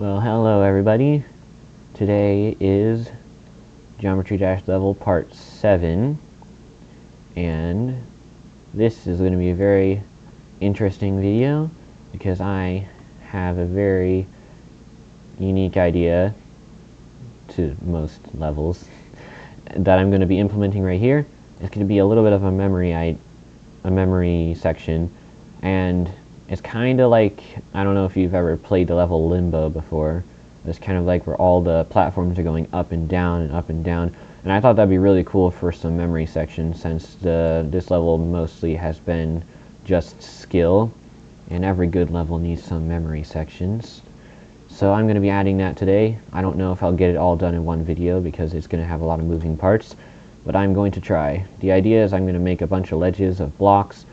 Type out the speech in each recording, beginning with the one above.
Well, hello everybody. Today is Geometry Dash Level Part 7, and this is going to be a very interesting video because I have a very unique idea to most levels that I'm going to be implementing right here. It's going to be a little bit of a memory section, and it's kind of like, I don't know if you've ever played the level Limbo before. It's kind of like where all the platforms are going up and down and up and down, and I thought that'd be really cool for some memory sections, since this level mostly has been just skill, and every good level needs some memory sections. So I'm going to be adding that today. I don't know if I'll get it all done in one video because it's going to have a lot of moving parts, but I'm going to try. The idea is I'm going to make a bunch of ledges of blocks,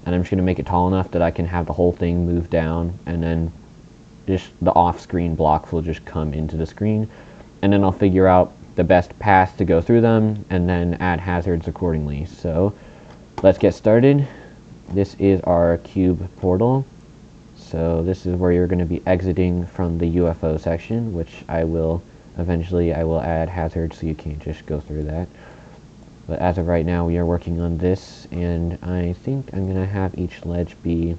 and I'm just going to make it tall enough that I can have the whole thing move down, and then just the off-screen blocks will just come into the screen, and then I'll figure out the best path to go through them, and then add hazards accordingly. So let's get started. This is our cube portal. So this is where you're going to be exiting from the UFO section, which I will add hazards so you can't just go through that. But as of right now, we are working on this, and I think I'm going to have each ledge be,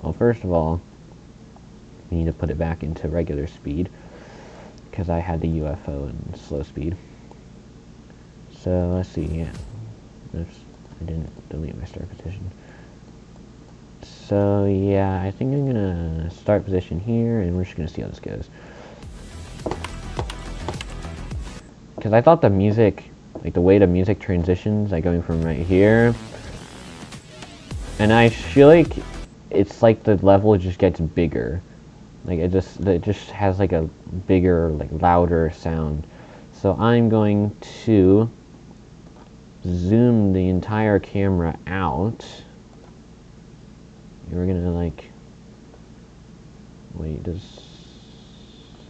well, first of all, we need to put it back into regular speed, because I had the UFO in slow speed. So let's see, yeah. Oops, I didn't delete my start position. So yeah, I think I'm gonna start position here, and we're just gonna see how this goes. Because I thought the music, like the way the music transitions, like going from right here, and I feel like it's like the level just gets bigger. Like it just has like a bigger, like louder sound. So I'm going to zoom the entire camera out. We're gonna like, wait,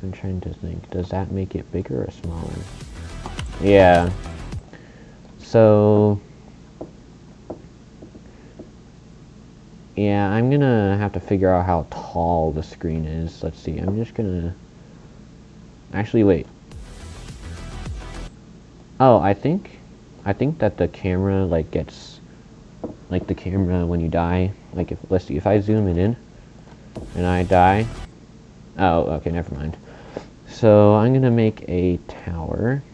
I'm trying to think, does that make it bigger or smaller? Yeah. So yeah, I'm gonna have to figure out how tall the screen is. Let's see, I'm just gonna, actually wait. Oh, I think that the camera like gets, like the camera when you die, like let's see, if I zoom it in and I die, oh, okay, never mind. So I'm gonna make a tower.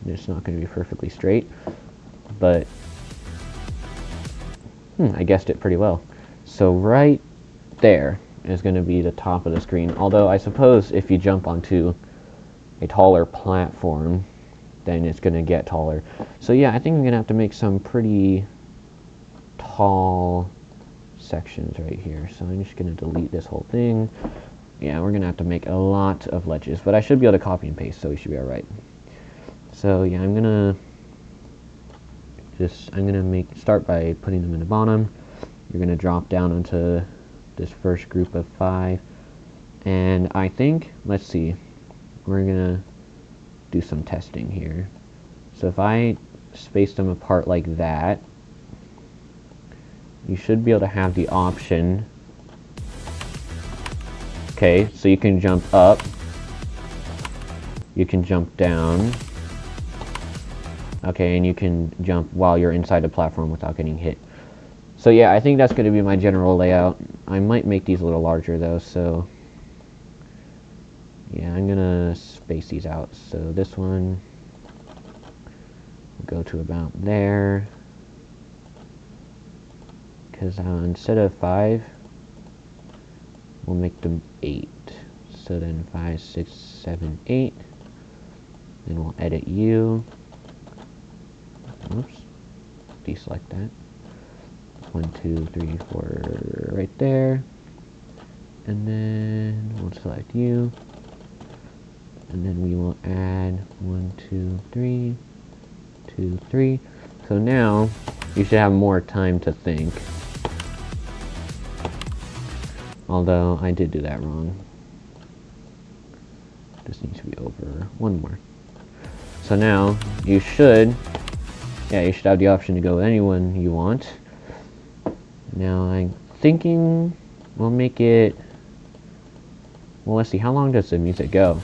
It's not gonna be perfectly straight, but I guessed it pretty well. So right there is gonna be the top of the screen, although I suppose if you jump onto a taller platform, then it's gonna get taller. So yeah, I think I'm gonna have to make some pretty tall sections right here. So I'm just gonna delete this whole thing. Yeah, we're gonna have to make a lot of ledges, but I should be able to copy and paste, so we should be alright. So yeah, I'm gonna start by putting them in the bottom. You're gonna drop down onto this first group of 5, and I think, let's see, we're gonna do some testing here. So if I space them apart like that, you should be able to have the option. Okay, so you can jump up, you can jump down, okay, and you can jump while you're inside the platform without getting hit. So yeah, I think that's going to be my general layout. I might make these a little larger though, so yeah, I'm gonna space these out. So this one will go to about there, because instead of 5, we'll make them 8. So then 5, 6, 7, 8. Then we'll edit you. Oops. Deselect that. 1, 2, 3, 4, right there. And then we'll select you. And then we will add 1, 2, 3, 2, 3. So now you should have more time to think. Although I did do that wrong. This needs to be over one more. So now you should have the option to go with anyone you want. Now I'm thinking we'll make it Well, let's see, how long does the music go?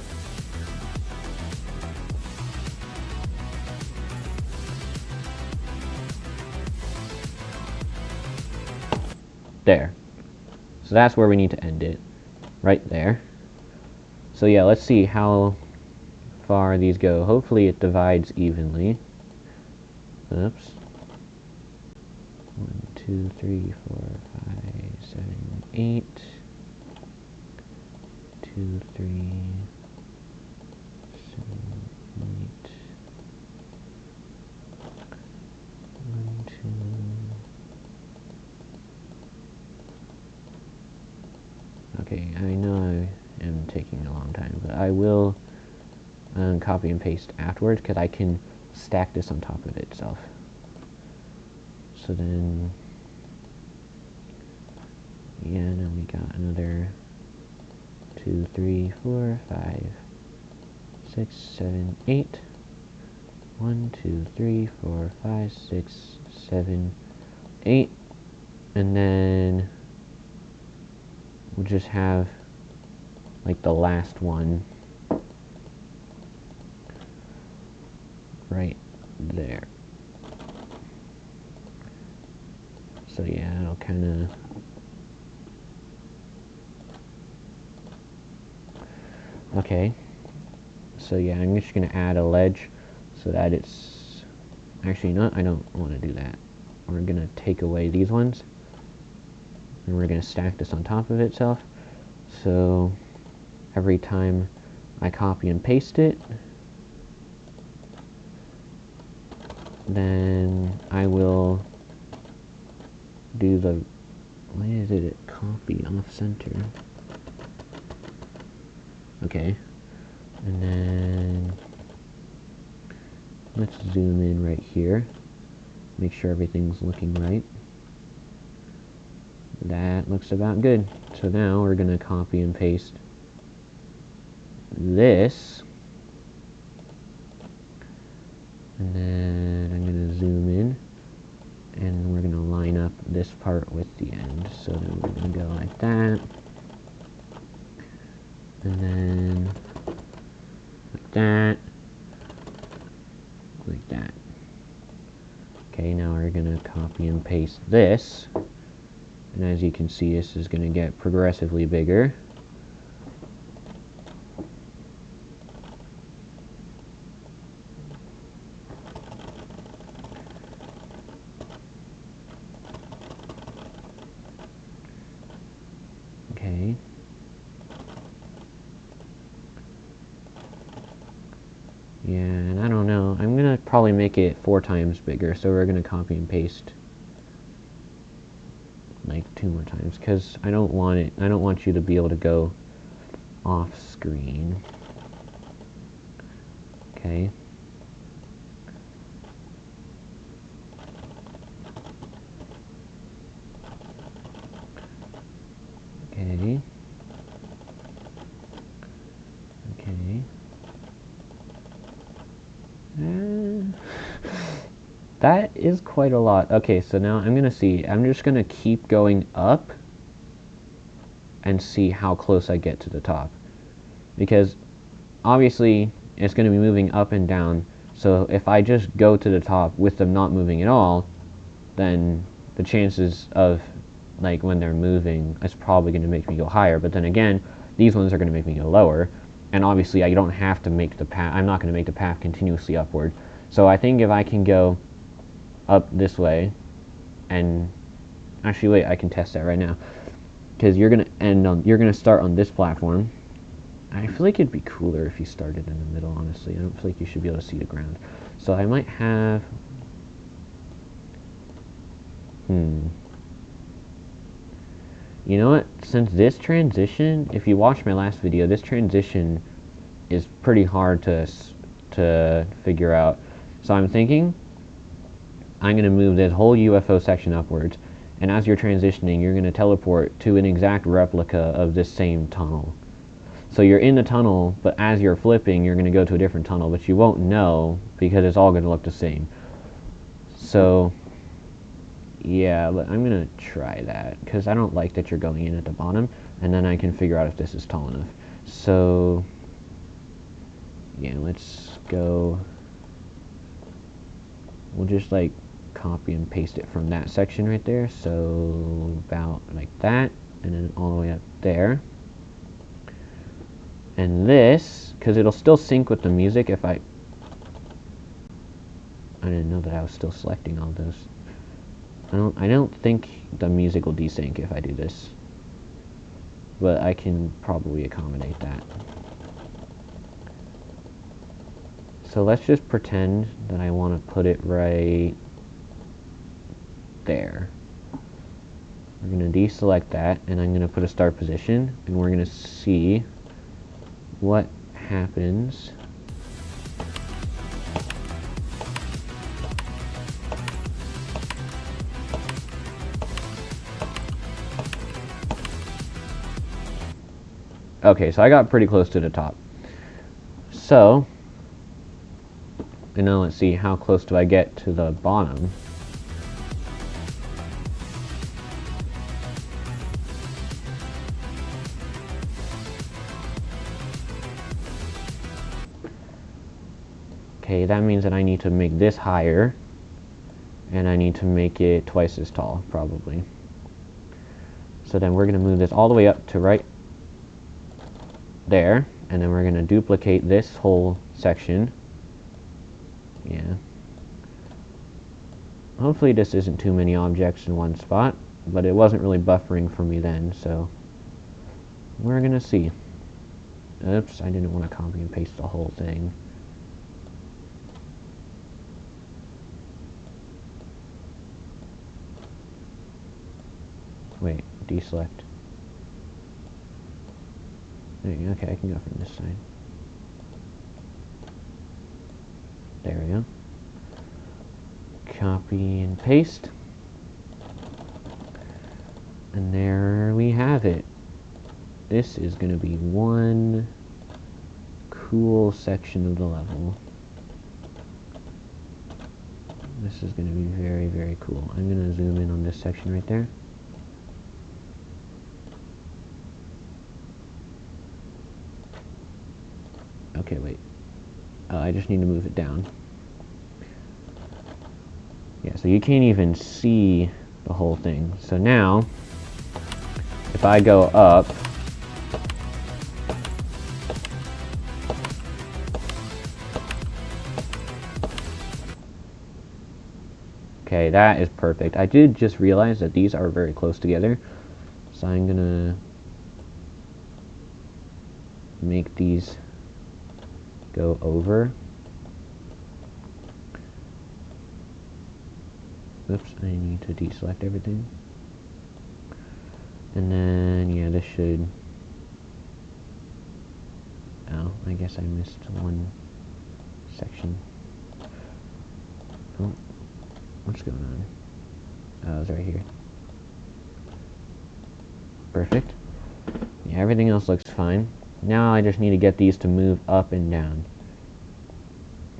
There. So that's where we need to end it. Right there. So yeah, let's see how far these go. Hopefully it divides evenly. Oops. 1, 2, 3, 4, 5, 7, 8. 2, 3, 7, 8. 1, 2. Okay, I know I am taking a long time, but I will copy and paste afterwards because I can stack this on top of itself. So then, yeah, now we got another 2, 3, 4, 5, 6, 7, 8. 1, 2, 3, 4, 5, 6, 7, 8. And then we'll just have like the last one right there. So yeah, it'll kind of okay. So yeah, I'm just gonna add a ledge so that it's actually not. I don't want to do that. We're gonna take away these ones, and we're gonna stack this on top of itself. So every time I copy and paste it, then I will do the, why is it copy off center? Okay, and then let's zoom in right here, make sure everything's looking right. That looks about good. So now we're going to copy and paste this, and then I'm going to zoom in, and we're going to line up this part with the end. So then we're going to go like that, and then like that, like that. Okay, now we're going to copy and paste this, and as you can see, this is going to get progressively bigger. Okay. Yeah, and I don't know. I'm going to probably make it 4 times bigger, so we're going to copy and paste like 2 more times, because I don't want you to be able to go off screen. Okay. Okay. Okay. That is quite a lot. Okay, so now I'm gonna see. I'm just gonna keep going up and see how close I get to the top, because obviously it's going to be moving up and down. So if I just go to the top with them not moving at all, then the chances of, like, when they're moving, it's probably going to make me go higher. But then again, these ones are going to make me go lower, and obviously I don't have to make the path. I'm not going to make the path continuously upward. So I think if I can go up this way, and actually wait, I can test that right now, because you're going to start on this platform. I feel like it'd be cooler if you started in the middle, honestly. I don't feel like you should be able to see the ground. So I might have... You know what? Since this transition, if you watched my last video, this transition is pretty hard to figure out. So I'm thinking I'm going to move this whole UFO section upwards, and as you're transitioning, you're going to teleport to an exact replica of this same tunnel. So you're in the tunnel, but as you're flipping, you're going to go to a different tunnel, but you won't know because it's all going to look the same. So, yeah, I'm going to try that, because I don't like that you're going in at the bottom, and then I can figure out if this is tall enough. So yeah, let's go. We'll just like copy and paste it from that section right there. So about like that, and then all the way up there. And this, because it'll still sync with the music if I didn't know that I was still selecting all those. I don't think the music will desync if I do this, but I can probably accommodate that. So let's just pretend that I want to put it right there. We're going to deselect that, and I'm going to put a start position, and we're going to see what happens. Okay, so I got pretty close to the top. So, and now let's see, how close do I get to the bottom? Okay, that means that I need to make this higher, and I need to make it twice as tall, probably. So then we're going to move this all the way up to right there, and then we're going to duplicate this whole section. Yeah. Hopefully this isn't too many objects in one spot, but it wasn't really buffering for me then, so we're going to see. Oops, I didn't want to copy and paste the whole thing. Wait, deselect. There you go. Okay, I can go from this side. There we go. Copy and paste. And there we have it. This is going to be one cool section of the level. This is going to be very, very cool. I'm going to zoom in on this section right there. Okay, wait. I just need to move it down. Yeah, so you can't even see the whole thing. So now, if I go up, okay, that is perfect. I did just realize that these are very close together, so I'm gonna make these go over. Oops, I need to deselect everything. And then, yeah, this should... Oh, I guess I missed one section. Oh, what's going on? Oh, it's right here. Perfect. Yeah, everything else looks fine. Now I just need to get these to move up and down.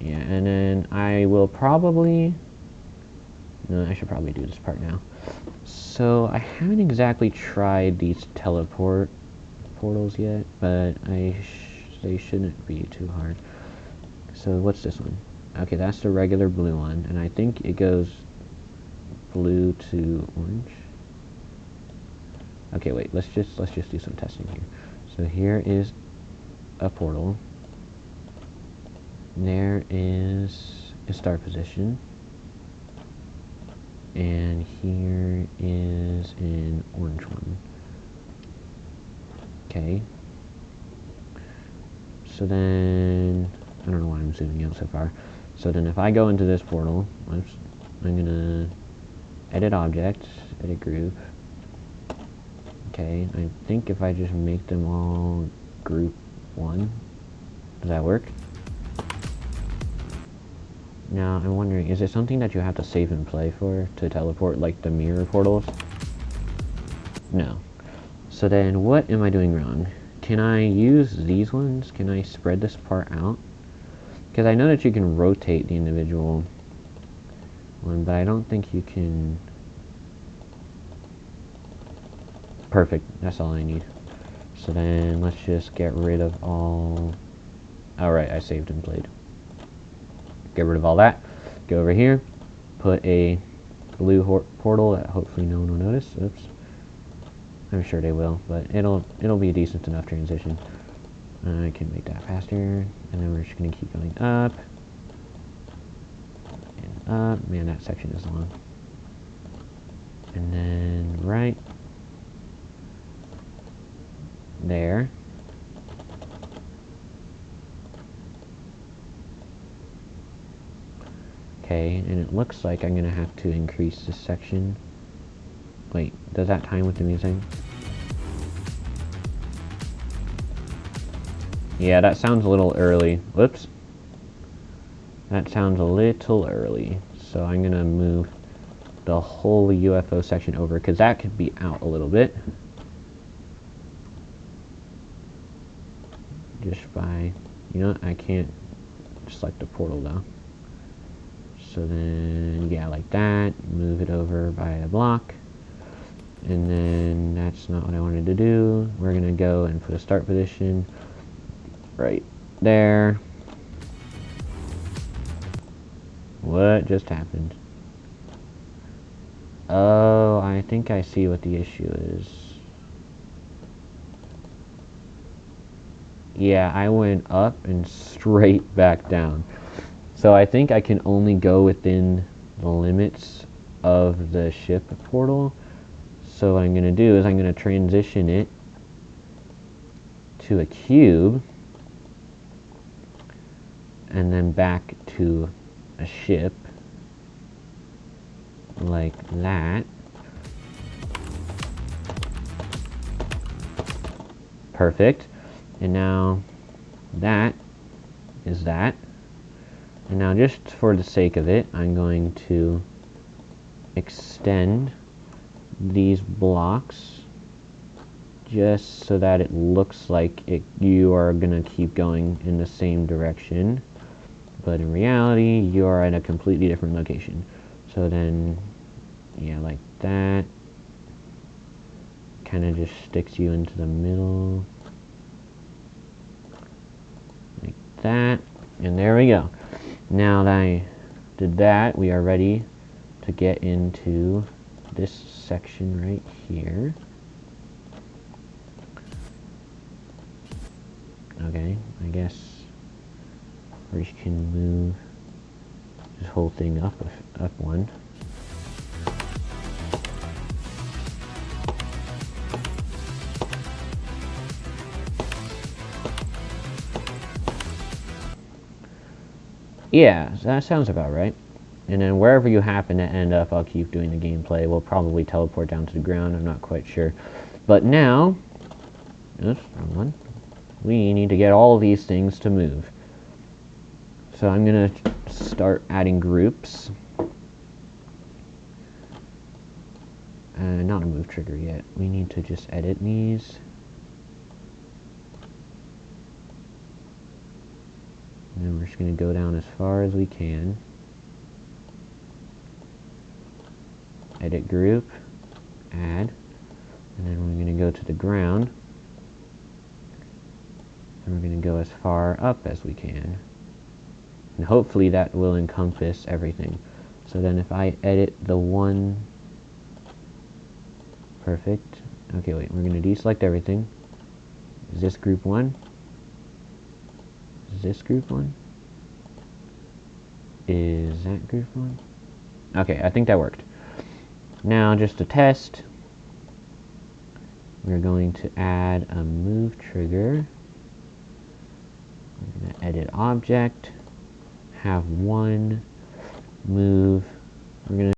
Yeah, and then I will probably... No, I should probably do this part now. So, I haven't exactly tried these teleport portals yet, but they shouldn't be too hard. So, what's this one? Okay, that's the regular blue one, and I think it goes blue to orange. Okay, wait, let's just do some testing here. So here is a portal. There is a start position. And here is an orange one. Okay. So then, I don't know why I'm zooming out so far. So then if I go into this portal, I'm gonna edit object, edit group. Okay, I think if I just make them all group 1, does that work? Now, I'm wondering, is it something that you have to save and play for to teleport, like the mirror portals? No. So then, what am I doing wrong? Can I use these ones? Can I spread this part out? Because I know that you can rotate the individual one, but I don't think you can... Perfect, that's all I need. So then let's just get rid of all... Alright, I saved and played. Get rid of all that. Go over here. Put a blue portal that hopefully no one will notice. Oops. I'm sure they will, but it'll be a decent enough transition. I can make that faster, and then we're just going to keep going up and up. Man, that section is long. And then right there. Okay, and it looks like I'm going to have to increase this section. Wait, does that time with the music? Yeah, that sounds a little early. Whoops. That sounds a little early. So I'm going to move the whole UFO section over, because that could be out a little bit. Just by, you know, I can't select the portal though. So then, yeah, like that. Move it over by a block. And then that's not what I wanted to do. We're going to go and put a start position right there. What just happened? Oh, I think I see what the issue is. Yeah, I went up and straight back down. So I think I can only go within the limits of the ship portal. So what I'm going to do is I'm going to transition it to a cube and then back to a ship like that. Perfect. And now that is that. And now just for the sake of it, I'm going to extend these blocks just so that it looks like you are going to keep going in the same direction. But in reality, you are at a completely different location. So then, yeah, like that. Kind of just sticks you into the middle. Like that. And there we go. Now that I did that, we are ready to get into this section right here. Okay, I guess we can move this whole thing up one. Yeah, that sounds about right. And then wherever you happen to end up, I'll keep doing the gameplay. We'll probably teleport down to the ground, I'm not quite sure. But now, oops, wrong one. We need to get all of these things to move. So I'm going to start adding groups. Not a move trigger yet. We need to just edit these. And then we're just going to go down as far as we can. Edit group, add, and then we're going to go to the ground. And we're going to go as far up as we can. And hopefully that will encompass everything. So then if I edit the one... Perfect. Okay, wait, we're going to deselect everything. Is this group 1? Is this group 1? Is that group 1? Okay, I think that worked. Now, just to test, we're going to add a move trigger. We're going to edit object, have one move. We're going to